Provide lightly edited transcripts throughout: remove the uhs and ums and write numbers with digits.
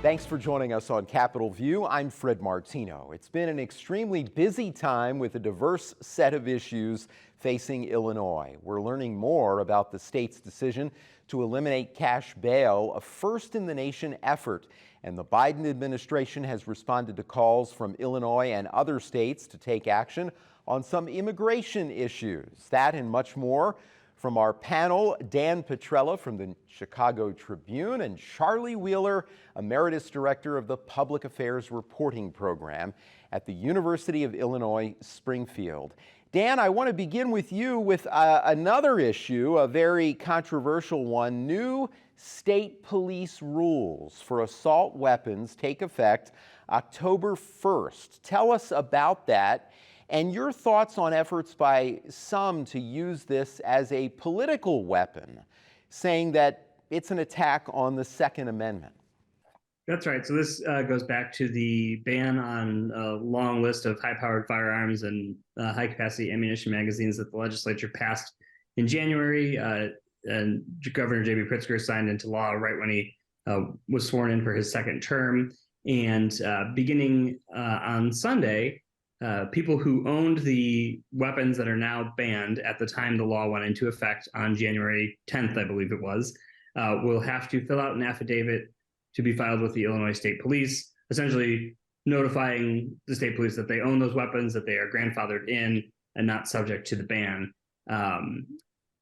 Thanks for joining us on Capitol View. I'm Fred Martino. It's been an extremely busy time with a diverse set of issues facing Illinois. We're learning more about the state's decision to eliminate cash bail, a first-in-the-nation effort. And the Biden administration has responded to calls from Illinois and other states to take action on some immigration issues. That and much more from our panel, Dan Petrella from the Chicago Tribune and Charlie Wheeler, Emeritus Director of the Public Affairs Reporting Program at the University of Illinois, Springfield. Dan, I want to begin with you with another issue, a very controversial one. New state police rules for assault weapons take effect October 1st. Tell us about that and your thoughts on efforts by some to use this as a political weapon, saying that it's an attack on the Second Amendment. That's right. So this goes back to the ban on a long list of high-powered firearms and high-capacity ammunition magazines that the legislature passed in January. And Governor J.B. Pritzker signed into law right when he was sworn in for his second term. And beginning on Sunday, people who owned the weapons that are now banned at the time the law went into effect on January 10th, I believe it was, will have to fill out an affidavit to be filed with the Illinois State Police, essentially notifying the state police that they own those weapons, that they are grandfathered in and not subject to the ban.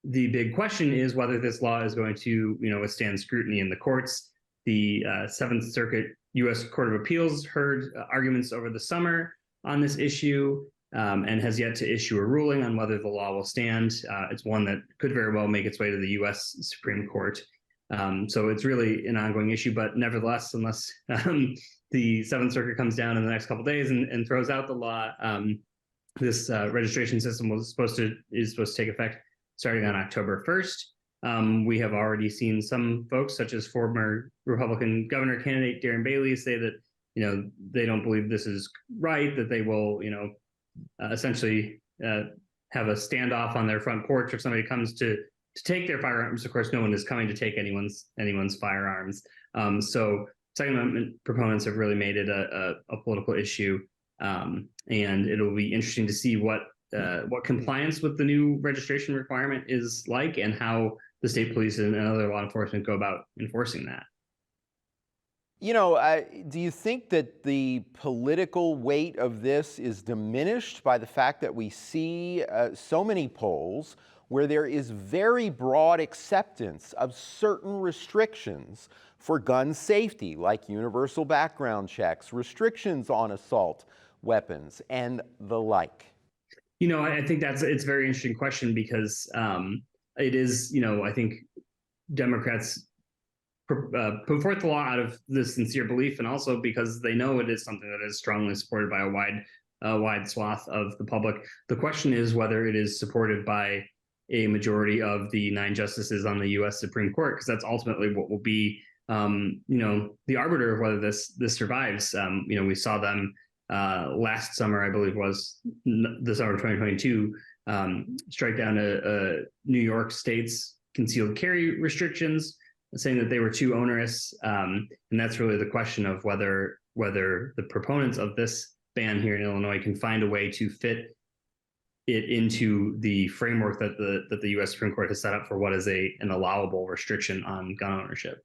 The big question is whether this law is going to, withstand scrutiny in the courts. The Seventh Circuit U.S. Court of Appeals heard arguments over the summer on this issue and has yet to issue a ruling on whether the law will stand. It's one that could very well make its way to the U.S. Supreme Court. So it's really an ongoing issue, but nevertheless, unless the Seventh Circuit comes down in the next couple of days and throws out the law, this registration system is supposed to take effect starting on October 1st. We have already seen some folks, such as former Republican governor candidate Darren Bailey, say that they don't believe this is right, that they will essentially have a standoff on their front porch if somebody comes to take their firearms. Of course, no one is coming to take anyone's firearms. So Second Amendment proponents have really made it a political issue, and it'll be interesting to see what compliance with the new registration requirement is like, and how the state police and other law enforcement go about enforcing that. Do you think that the political weight of this is diminished by the fact that we see so many polls where there is very broad acceptance of certain restrictions for gun safety, like universal background checks, restrictions on assault weapons, and the like? I think it's a very interesting question because it is, I think Democrats put forth the law out of the sincere belief, and also because they know it is something that is strongly supported by a wide swath of the public. The question is whether it is supported by a majority of the 9 justices on the U.S. Supreme Court, because that's ultimately what will be, the arbiter of whether this survives. We saw them last summer, I believe was the summer of 2022, strike down a New York State's concealed carry restrictions, saying that they were too onerous. And that's really the question of whether the proponents of this ban here in Illinois can find a way to fit it into the framework that the U.S. Supreme Court has set up for what is an allowable restriction on gun ownership.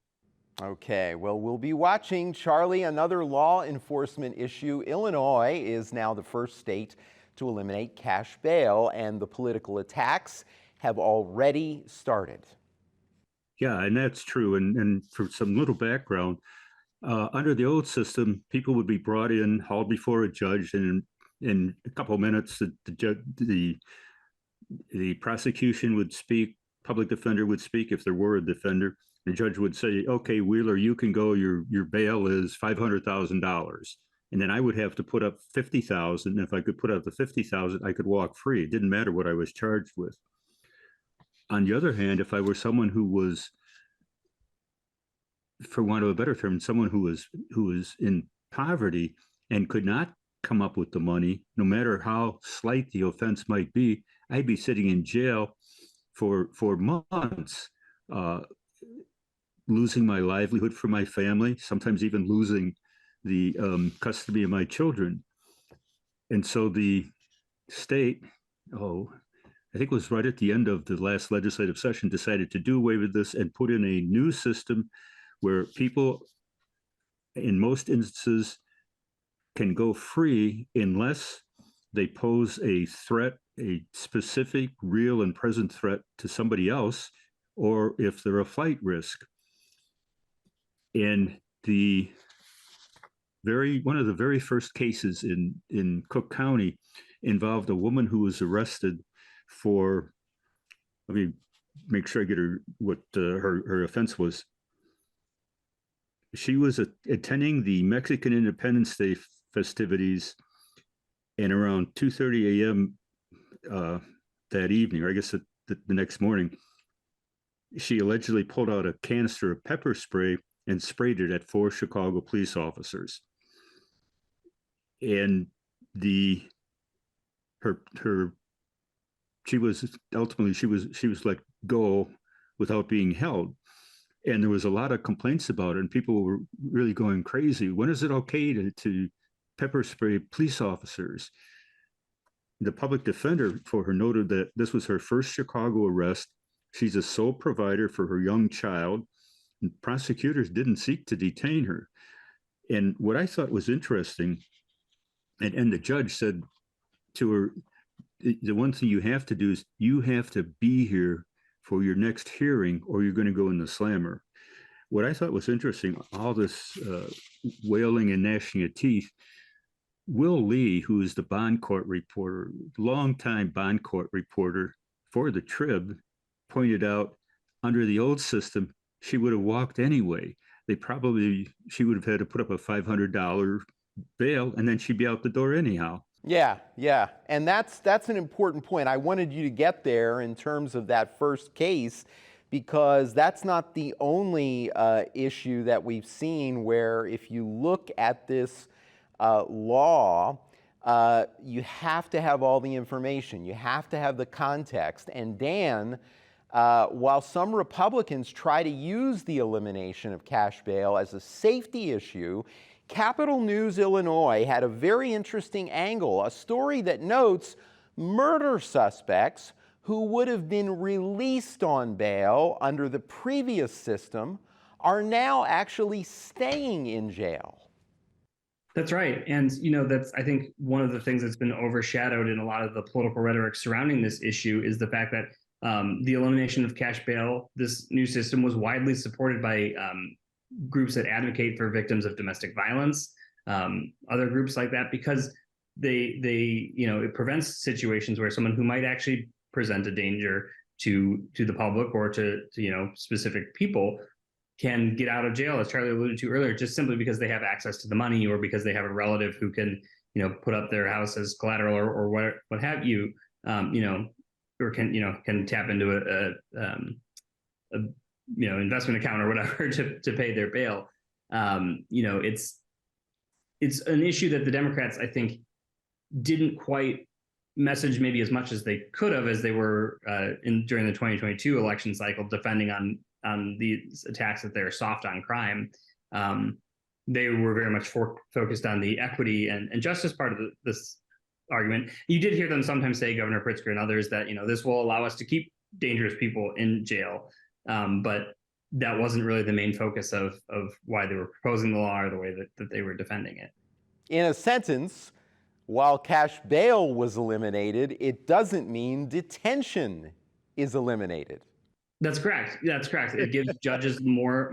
Okay, well, we'll be watching. Charlie, another law enforcement issue. Illinois is now the first state to eliminate cash bail, and the political attacks have already started. Yeah, and that's true. And for some little background, under the old system, people would be brought in, hauled before a judge, and in a couple of minutes, the prosecution would speak, public defender would speak if there were a defender. The judge would say, "Okay, Wheeler, you can go. Your bail is $500,000," and then I would have to put up $50,000. If I could put up the $50,000, I could walk free. It didn't matter what I was charged with. On the other hand, if I were someone who was, for want of a better term, someone who was in poverty and could not come up with the money, no matter how slight the offense might be, I'd be sitting in jail for months. losing my livelihood for my family, sometimes even losing the custody of my children. And so the state, I think it was right at the end of the last legislative session, decided to do away with this and put in a new system where people, in most instances, can go free unless they pose a threat, a specific, real, and present threat to somebody else, or if they're a flight risk. And one of the very first cases in Cook County involved a woman who was arrested for, let me make sure I get what her offense was. She was attending the Mexican Independence Day festivities, and around 2:30 a.m. That evening, or I guess the next morning, she allegedly pulled out a canister of pepper spray and sprayed it at 4 Chicago police officers. And she was let go without being held. And there was a lot of complaints about it, and people were really going crazy. When is it okay to pepper spray police officers? The public defender for her noted that this was her first Chicago arrest. She's a sole provider for her young child, and prosecutors didn't seek to detain her. And what I thought was interesting, and the judge said to her, the one thing you have to do is you have to be here for your next hearing, or you're going to go in the slammer. What I thought was interesting, all this wailing and gnashing of teeth, Will Lee, who is the bond court reporter, longtime bond court reporter for the Trib, pointed out under the old system, she would have walked anyway. She would have had to put up a $500 bail, and then she'd be out the door anyhow. Yeah. And that's an important point. I wanted you to get there in terms of that first case, because that's not the only issue that we've seen where if you look at this law, you have to have all the information. You have to have the context. And Dan, while some Republicans try to use the elimination of cash bail as a safety issue, Capital News Illinois had a very interesting angle, a story that notes murder suspects who would have been released on bail under the previous system are now actually staying in jail. That's right. And, that's, I think, one of the things that's been overshadowed in a lot of the political rhetoric surrounding this issue is the fact that the elimination of cash bail, this new system, was widely supported by groups that advocate for victims of domestic violence, other groups like that, because it prevents situations where someone who might actually present a danger to the public or to specific people can get out of jail, as Charlie alluded to earlier, just simply because they have access to the money or because they have a relative who can, put up their house as collateral or what have you, or can tap into a investment account or whatever to pay their bail. It's an issue that the Democrats, I think, didn't quite message maybe as much as they could have, as they were during the 2022 election cycle, defending on these attacks that they're soft on crime. They were very much focused on the equity and justice part of this argument. You did hear them sometimes say, Governor Pritzker and others, that this will allow us to keep dangerous people in jail, but that wasn't really the main focus of why they were proposing the law or the way that they were defending it. In a sentence, while cash bail was eliminated, it doesn't mean detention is eliminated. That's correct. It gives judges more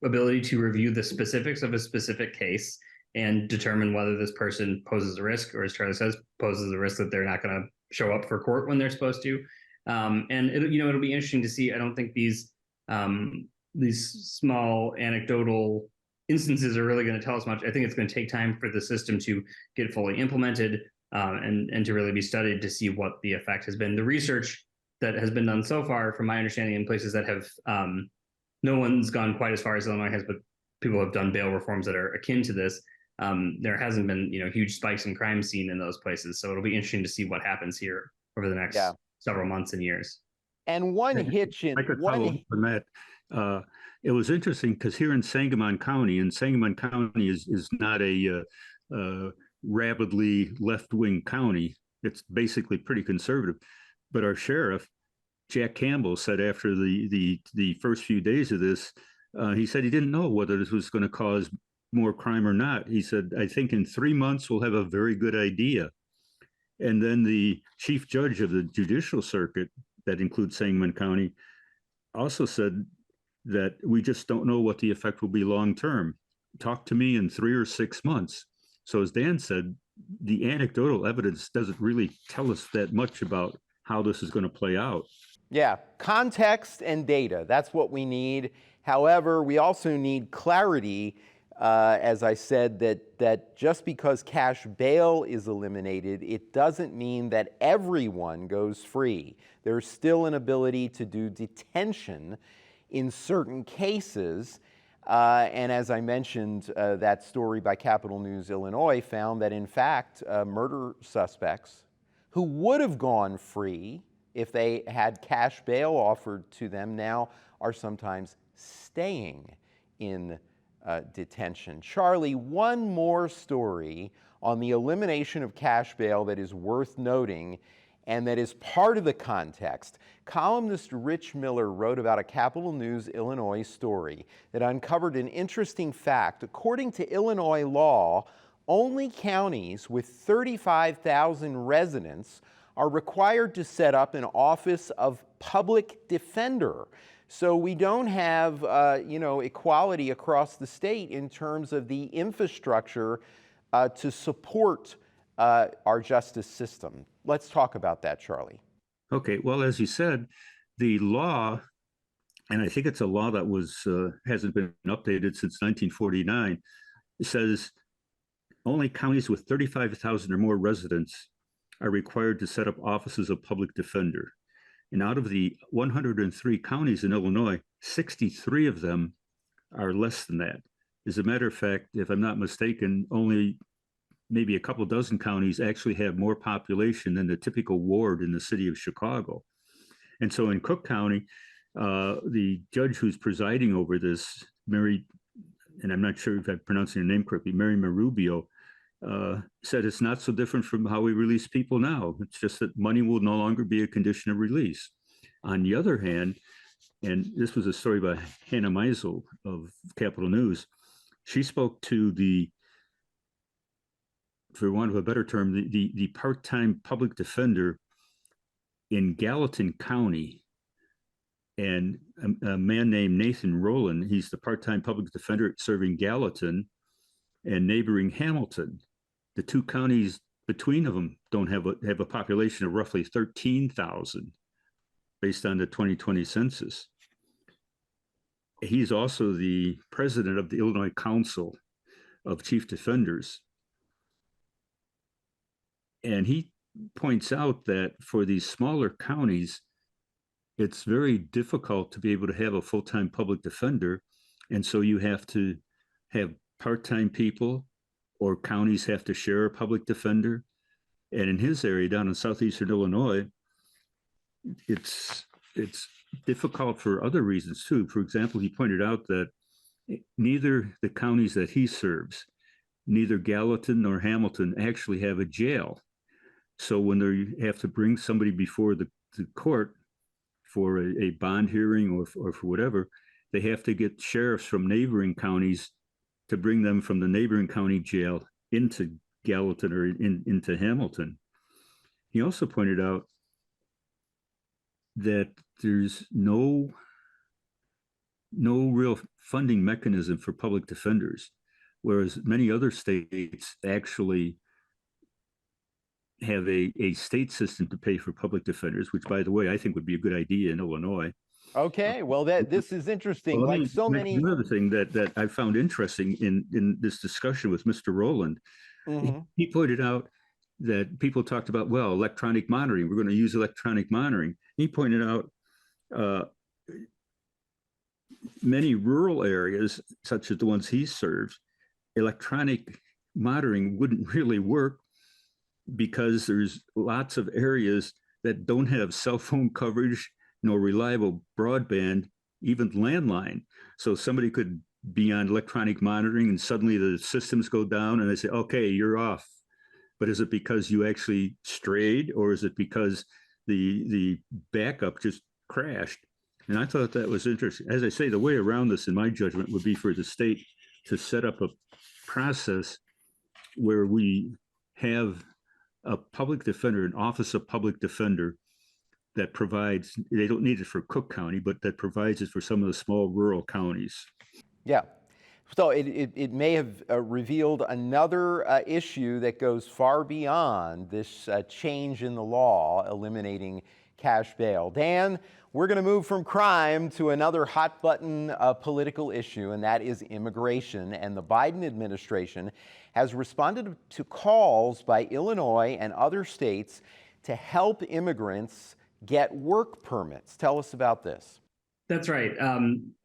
ability to review the specifics of a specific case and determine whether this person poses a risk, or as Charlie says, poses a risk that they're not going to show up for court when they're supposed to. And it'll be interesting to see. I don't think these small anecdotal instances are really going to tell us much. I think it's going to take time for the system to get fully implemented and to really be studied to see what the effect has been. The research that has been done so far, from my understanding, in places that have no one's gone quite as far as Illinois has, but people have done bail reforms that are akin to this. There hasn't been huge spikes in crime seen in those places. So it'll be interesting to see what happens here over the next several months and years. And one hitch in I could follow up on that. It was interesting because here in Sangamon County, and Sangamon County is not a rabidly left-wing county. It's basically pretty conservative. But our sheriff, Jack Campbell, said after the first few days of this, he said he didn't know whether this was going to cause more crime or not. He said, I think in 3 months we'll have a very good idea. And then the chief judge of the judicial circuit, that includes Sangamon County, also said that we just don't know what the effect will be long term. Talk to me in 3 or 6 months. So as Dan said, the anecdotal evidence doesn't really tell us that much about how this is going to play out. Yeah, context and data, that's what we need. However, we also need clarity, as I said, that just because cash bail is eliminated, it doesn't mean that everyone goes free. There's still an ability to do detention in certain cases. And as I mentioned, that story by Capital News Illinois found that, in fact, murder suspects who would have gone free if they had cash bail offered to them now are sometimes staying in detention. Charlie, one more story on the elimination of cash bail that is worth noting and that is part of the context. Columnist Rich Miller wrote about a Capital News Illinois story that uncovered an interesting fact. According to Illinois law, only counties with 35,000 residents are required to set up an office of public defender. So we don't have, equality across the state in terms of the infrastructure to support our justice system. Let's talk about that, Charlie. Okay, well, as you said, the law, and I think it's a law that hasn't been updated since 1949, says only counties with 35,000 or more residents are required to set up offices of public defender. And out of the 103 counties in Illinois, 63 of them are less than that. As a matter of fact, if I'm not mistaken, only maybe a couple dozen counties actually have more population than the typical ward in the city of Chicago. And so in Cook County, the judge who's presiding over this, Mary, and I'm not sure if I'm pronouncing her name correctly, Mary Marubio, said it's not so different from how we release people now. It's just that money will no longer be a condition of release. On the other hand, and this was a story by Hannah Meisel of Capital News, she spoke to the, for want of a better term, the part-time public defender in Gallatin County. And a man named Nathan Rowland, he's the part-time public defender serving Gallatin and neighboring Hamilton. The two counties between them don't have a population of roughly 13,000 based on the 2020 census. He's also the president of the Illinois Council of Chief Defenders. And he points out that for these smaller counties, it's very difficult to be able to have a full-time public defender. And so you have to have part-time people, or counties have to share a public defender. And in his area down in southeastern Illinois, it's difficult for other reasons too. For example, he pointed out that neither the counties that he serves, neither Gallatin nor Hamilton actually have a jail. So when they have to bring somebody before the court for a bond hearing or for whatever, they have to get sheriffs from neighboring counties to bring them from the neighboring county jail into Gallatin or into Hamilton. He also pointed out that there's no real funding mechanism for public defenders, whereas many other states actually have a state system to pay for public defenders, which, by the way, I think would be a good idea in Illinois. Okay, well, this is interesting. Well, like so many. Another thing that I found interesting in this discussion with Mr. Rowland, he pointed out that people talked about, well, electronic monitoring. We're going to use electronic monitoring. He pointed out many rural areas, such as the ones he serves, electronic monitoring wouldn't really work because there's lots of areas that don't have cell phone coverage, nor reliable broadband, even landline. So somebody could be on electronic monitoring and suddenly the systems go down and they say, okay, you're off. But is it because you actually strayed, or is it because the backup just crashed? And I thought that was interesting. As I say, the way around this, in my judgment, would be for the state to set up a process where we have a public defender, an office of public defender that provides, they don't need it for Cook County, but that provides it for some of the small rural counties. Yeah. So it may have revealed another issue that goes far beyond this change in the law eliminating cash bail. Dan, we're going to move from crime to another hot button political issue, and that is immigration. And the Biden administration has responded to calls by Illinois and other states to help immigrants get work permits. Tell us about this. That's right.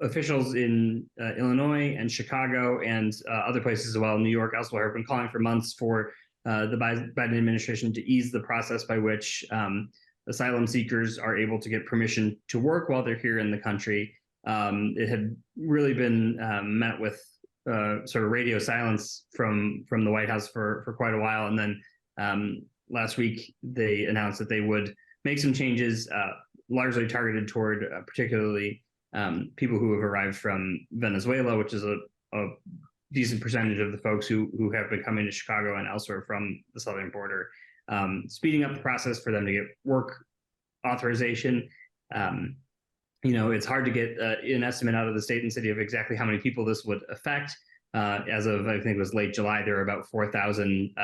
Officials in Illinois and Chicago and other places as well, New York, elsewhere, have been calling for months for the Biden administration to ease the process by which asylum seekers are able to get permission to work while they're here in the country. It had really been met with sort of radio silence from the White House for quite a while. And then last week, they announced that they would make some changes largely targeted toward particularly people who have arrived from Venezuela, which is a decent percentage of the folks who have been coming to Chicago and elsewhere from the southern border, speeding up the process for them to get work authorization. It's hard to get an estimate out of the state and city of exactly how many people this would affect. As of, I think it was late July, there were about 4,000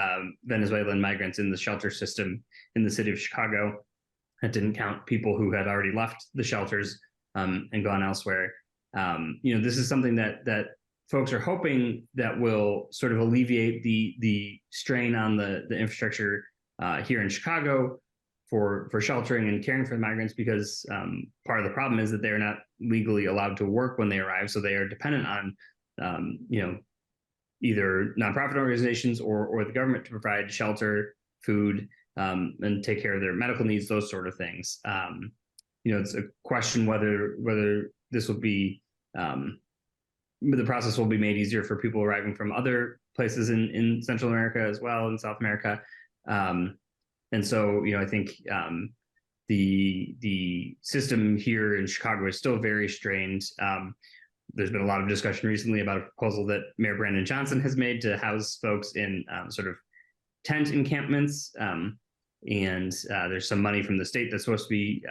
Venezuelan migrants in the shelter system in the city of Chicago. That didn't count people who had already left the shelters and gone elsewhere. This is something that folks are hoping that will sort of alleviate the strain on the infrastructure here in Chicago for sheltering and caring for the migrants, because part of the problem is that they're not legally allowed to work when they arrive, so they are dependent on either nonprofit organizations or the government to provide shelter, food, and take care of their medical needs, those sort of things. It's a question whether this will be the process will be made easier for people arriving from other places in Central America as well, in South America. And so, I think the system here in Chicago is still very strained. There's been a lot of discussion recently about a proposal that Mayor Brandon Johnson has made to house folks in sort of tent encampments. And there's some money from the state that's supposed to be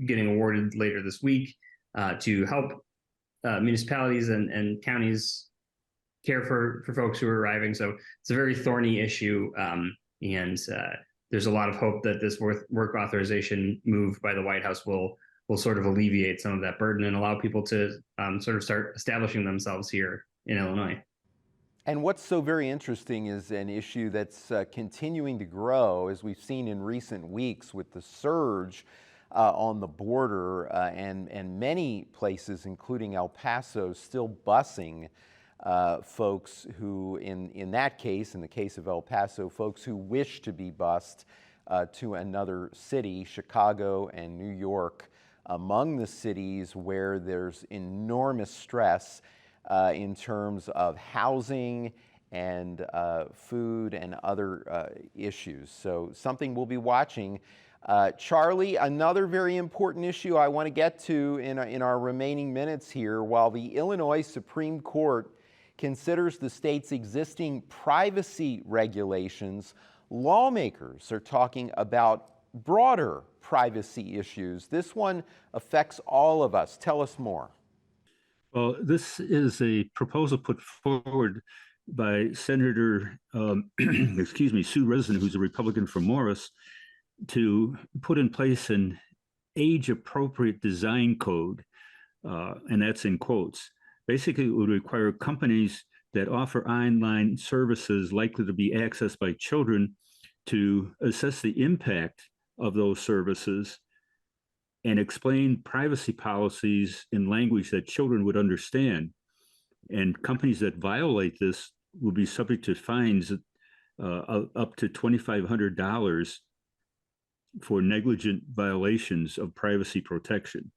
getting awarded later this week to help municipalities and counties care for folks who are arriving. So it's a very thorny issue. And there's a lot of hope that this work authorization move by the White House will sort of alleviate some of that burden and allow people to sort of start establishing themselves here in Illinois. And what's so very interesting is an issue that's continuing to grow, as we've seen in recent weeks with the surge on the border and many places, including El Paso, still busing folks who, in that case, in the case of El Paso, folks who wish to be bused to another city, Chicago and New York, among the cities where there's enormous stress in terms of housing and food and other issues. So something we'll be watching. Charlie, another very important issue I want to get to in our remaining minutes here. While the Illinois Supreme Court considers the state's existing privacy regulations, lawmakers are talking about broader privacy issues. This one affects all of us. Tell us more. Well, this is a proposal put forward by Senator, Sue Resin, who's a Republican from Morris, to put in place an age-appropriate design code, and that's in quotes. Basically, it would require companies that offer online services likely to be accessed by children to assess the impact of those services and explain privacy policies in language that children would understand. And companies that violate this will be subject to fines up to $2,500 for negligent violations of privacy protection.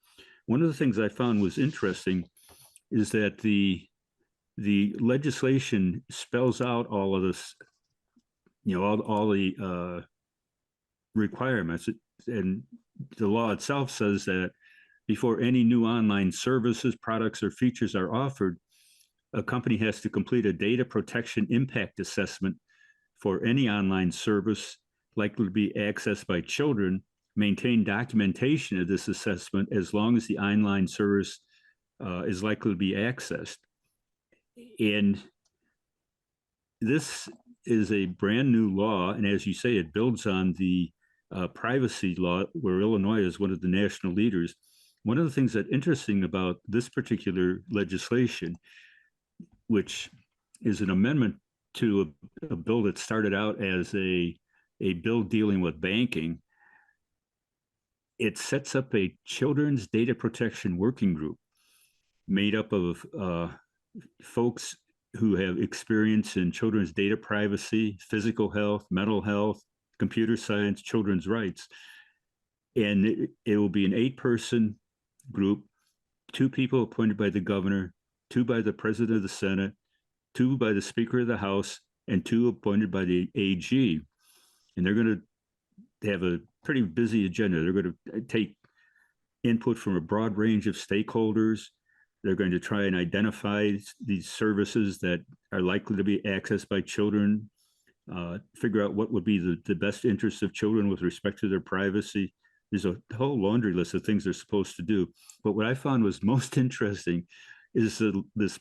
One of the things I found was interesting is that the legislation spells out all of this, all the requirements, and the law itself says that before any new online services, products, or features are offered, a company has to complete a data protection impact assessment for any online service likely to be accessed by children, maintain documentation of this assessment as long as the online service is likely to be accessed. And this is a brand new law, and as you say, it builds on the privacy law, where Illinois is one of the national leaders. One of the things that's interesting about this particular legislation, which is an amendment to a bill that started out as a bill dealing with banking, it sets up a children's data protection working group made up of folks who have experience in children's data privacy, physical health, mental health, computer science, children's rights. And it will be an 8-person group, 2 people appointed by the governor, 2 by the president of the Senate, 2 by the Speaker of the House, and 2 appointed by the AG. And they're going to have a pretty busy agenda. They're going to take input from a broad range of stakeholders. They're going to try and identify these services that are likely to be accessed by children, figure out what would be the best interests of children with respect to their privacy. There's a whole laundry list of things they're supposed to do. But what I found was most interesting is this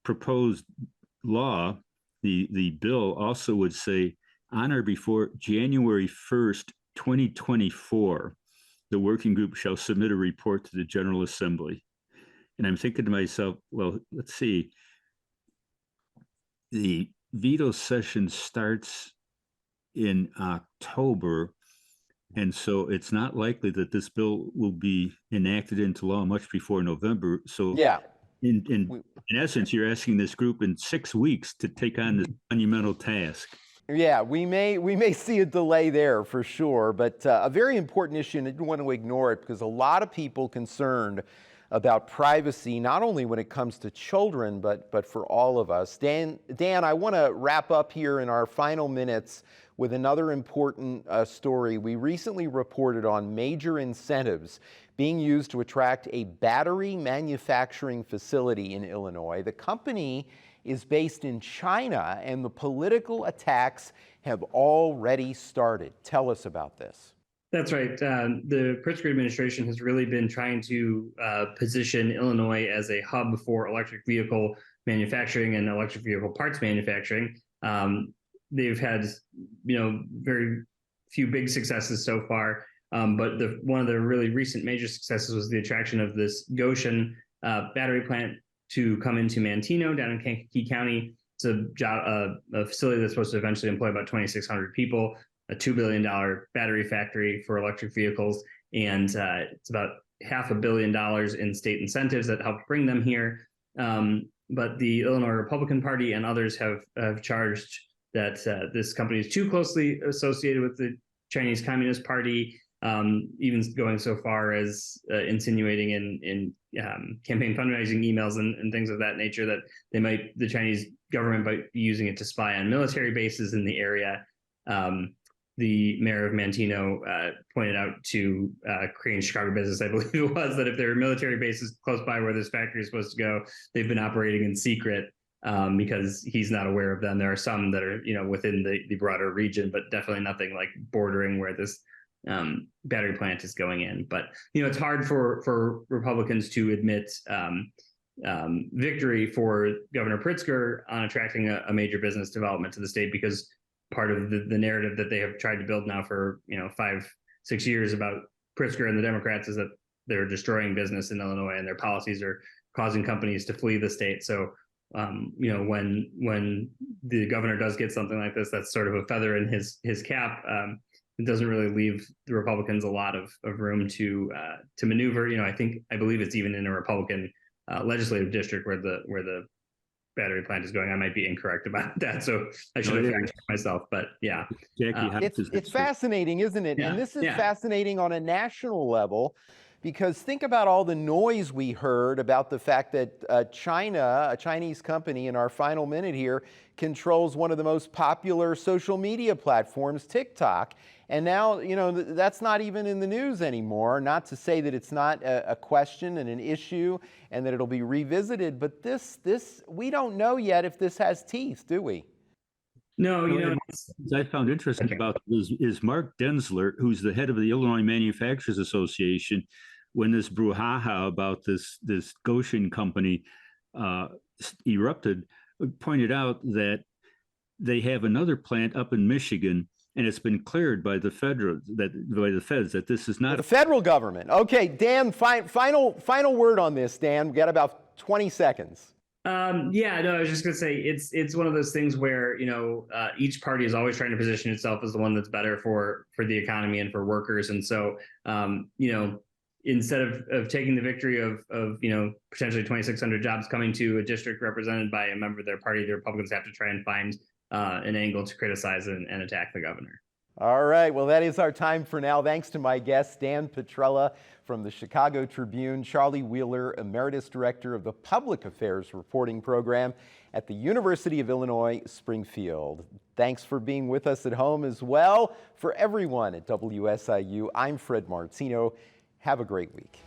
proposed law. The bill also would say, on or before January 1st, 2024, the working group shall submit a report to the General Assembly. And I'm thinking to myself, well, let's see. The veto session starts in October, and so it's not likely that this bill will be enacted into law much before November. So Yeah. in essence, you're asking this group in 6 weeks to take on this monumental task. Yeah, we may see a delay there for sure, but a very important issue, and I didn't want to ignore it because a lot of people concerned about privacy, not only when it comes to children, but for all of us. Dan, I want to wrap up here in our final minutes with another important story. We recently reported on major incentives being used to attract a battery manufacturing facility in Illinois. The company is based in China, and the political attacks have already started. Tell us about this. That's right. The Pritzker administration has really been trying to position Illinois as a hub for electric vehicle manufacturing and electric vehicle parts manufacturing. They've had, very few big successes so far, but one of the really recent major successes was the attraction of this Goshen battery plant to come into Martino down in Kankakee County. It's a facility that's supposed to eventually employ about 2,600 people. A $2 billion battery factory for electric vehicles, and it's about $500 million in state incentives that helped bring them here. But the Illinois Republican Party and others have charged that this company is too closely associated with the Chinese Communist Party, even going so far as insinuating in campaign fundraising emails and things of that nature that the Chinese government might be using it to spy on military bases in the area. The mayor of Martino pointed out to Korean Chicago Business, I believe it was, that if there are military bases close by where this factory is supposed to go, they've been operating in secret because he's not aware of them. There are some that are, within the broader region, but definitely nothing like bordering where this battery plant is going in. But, it's hard for Republicans to admit victory for Governor Pritzker on attracting a major business development to the state, because part of the narrative that they have tried to build now for 5-6 years about Pritzker and the Democrats is that they're destroying business in Illinois and their policies are causing companies to flee the state. So when the governor does get something like this, that's sort of a feather in his cap. It doesn't really leave the Republicans a lot of room to maneuver. I believe it's even in a Republican legislative district where the battery plant is going. I might be incorrect about that, so I should have fact checked myself. But yeah, Jackie, it's fascinating, isn't it? Yeah, And this is yeah. fascinating on a national level, because think about all the noise we heard about the fact that China, a Chinese company, in our final minute here, controls one of the most popular social media platforms, TikTok. And now, that's not even in the news anymore. Not to say that it's not a question and an issue and that it'll be revisited, but this we don't know yet if this has teeth, do we? No, I found interesting about is Mark Denzler, who's the head of the Illinois Manufacturers Association, when this brouhaha about this Goshen company erupted, pointed out that they have another plant up in Michigan, and it's been cleared by the feds that this is not the federal government. Okay, Dan, final word on this, Dan. We got about 20 seconds. Yeah, no, I was just gonna say it's one of those things where each party is always trying to position itself as the one that's better for the economy and for workers, and so instead of taking the victory of potentially 2,600 jobs coming to a district represented by a member of their party, the Republicans have to try and find an angle to criticize and attack the governor. All right, well, that is our time for now. Thanks to my guests, Dan Petrella from the Chicago Tribune, Charlie Wheeler, Emeritus Director of the Public Affairs Reporting Program at the University of Illinois, Springfield. Thanks for being with us at home as well. For everyone at WSIU, I'm Fred Martino. Have a great week.